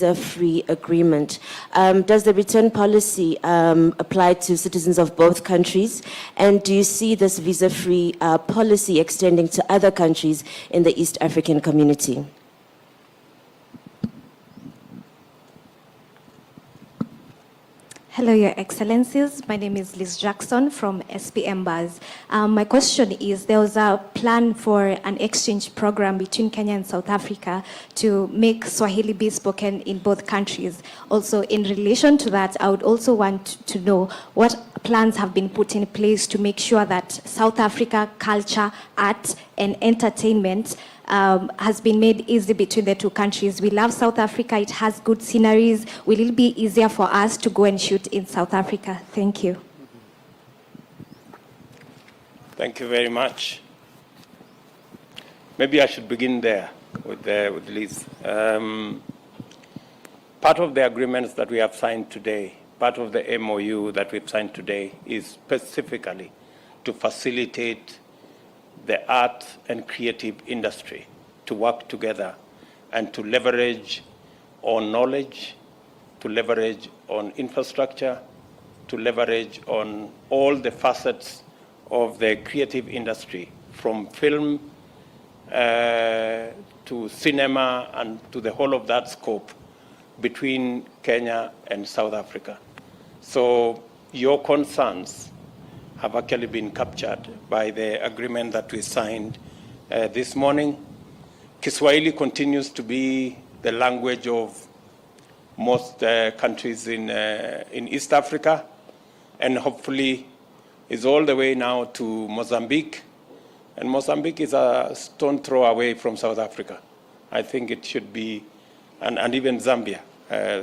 visa-free agreement. Does the return policy apply to citizens of both countries? And do you see this visa-free policy extending to other countries in the East African community? Hello, Your Excellencies. My name is Liz Jackson from SPM Buzz. My question is, there was a plan for an exchange program between Kenya and South Africa to make Swahili be spoken in both countries. Also, in relation to that, I would also want to know what plans have been put in place to make sure that South Africa culture, art, and entertainment has been made easy between the two countries. We love South Africa. It has good sceneries. Will it be easier for us to go and shoot in South Africa? Thank you. Thank you very much. Maybe I should begin there with Liz. Part of the agreements that we have signed today, part of the MOU that we've signed today is specifically to facilitate the art and creative industry to work together and to leverage on knowledge, to leverage on infrastructure, to leverage on all the facets of the creative industry, from film to cinema and to the whole of that scope between Kenya and South Africa. So your concerns have actually been captured by the agreement that we signed this morning. Kiswahili continues to be the language of most countries in East Africa, and hopefully is all the way now to Mozambique. And Mozambique is a stone throw away from South Africa. I think it should be, and even Zambia.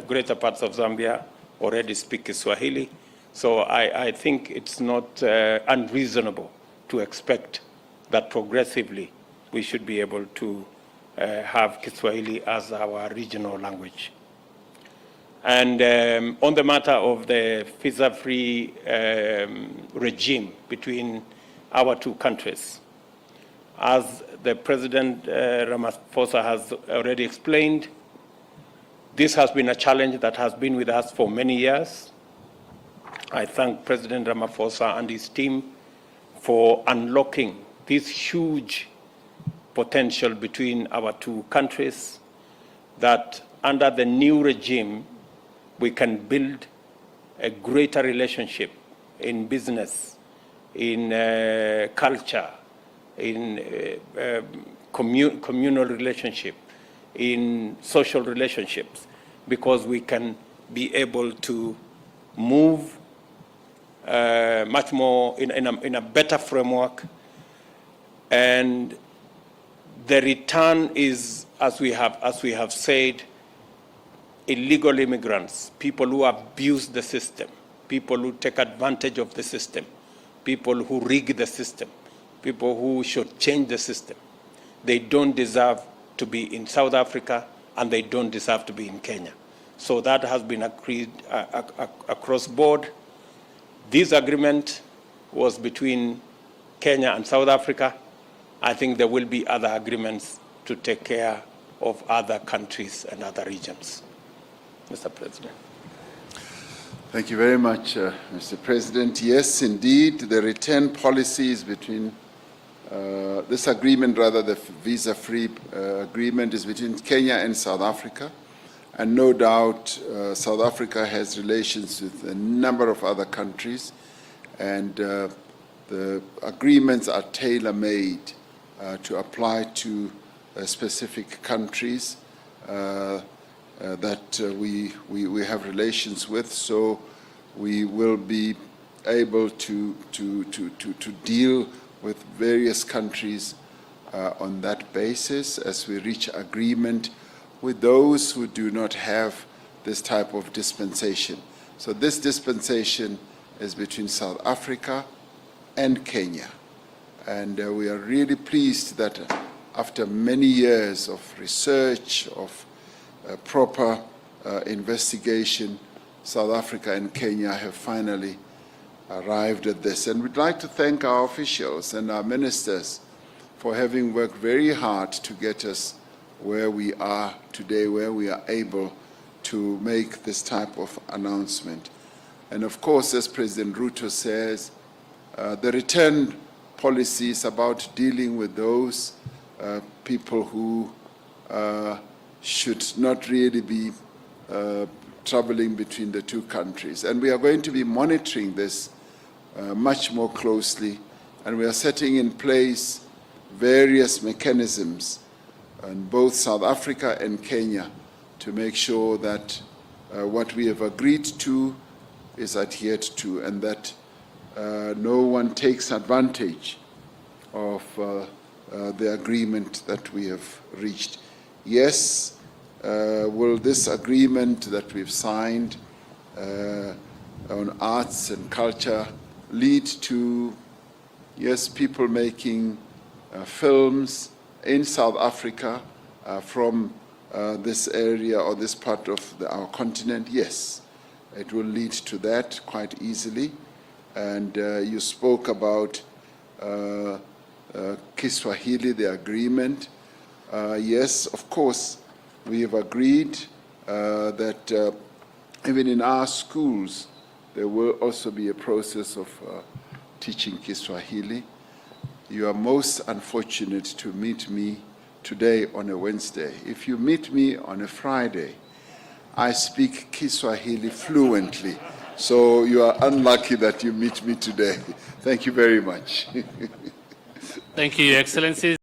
Greater parts of Zambia already speak Kiswahili. So I think it's not unreasonable to expect that progressively we should be able to have Kiswahili as our regional language. And on the matter of the visa-free regime between our two countries, as the President Ramaphosa has already explained, this has been a challenge that has been with us for many years. I thank President Ramaphosa and his team for unlocking this huge potential between our two countries, that under the new regime, we can build a greater relationship in business, in culture, in communal relationship, in social relationships, because we can be able to move much more in a better framework. And the return is, as we have said, illegal immigrants, people who abuse the system, people who take advantage of the system, people who rig the system, people who should change the system. They don't deserve to be in South Africa, and they don't deserve to be in Kenya. So that has been agreed across board. This agreement was between Kenya and South Africa. I think there will be other agreements to take care of other countries and other regions. Mr. President. Thank you very much, Mr. President. Yes, indeed, the return policies between this agreement, rather the visa-free agreement, is between Kenya and South Africa. And no doubt, South Africa has relations with a number of other countries, and the agreements are tailor-made to apply to specific countries that we have relations with. So we will be able to deal with various countries on that basis as we reach agreement with those who do not have this type of dispensation. So this dispensation is between South Africa and Kenya. And we are really pleased that after many years of research, of proper investigation, South Africa and Kenya have finally arrived at this. And we'd like to thank our officials and our ministers for having worked very hard to get us where we are today, where we are able to make this type of announcement. And of course, as President Ruto says, the return policy is about dealing with those people who should not really be traveling between the two countries. And we are going to be monitoring this much more closely, and we are setting in place various mechanisms in both South Africa and Kenya to make sure that what we have agreed to is adhered to, and that no one takes advantage of the agreement that we have reached. Yes, will this agreement that we've signed on arts and culture lead to, yes, people making films in South Africa from this area or this part of our continent? Yes, it will lead to that quite easily. And you spoke about Kiswahili, the agreement. Yes, of course, we have agreed that even in our schools, there will also be a process of teaching Kiswahili. You are most unfortunate to meet me today on a Wednesday. If you meet me on a Friday, I speak Kiswahili fluently. So you are unlucky that you meet me today. Thank you very much. Thank you, Your Excellencies.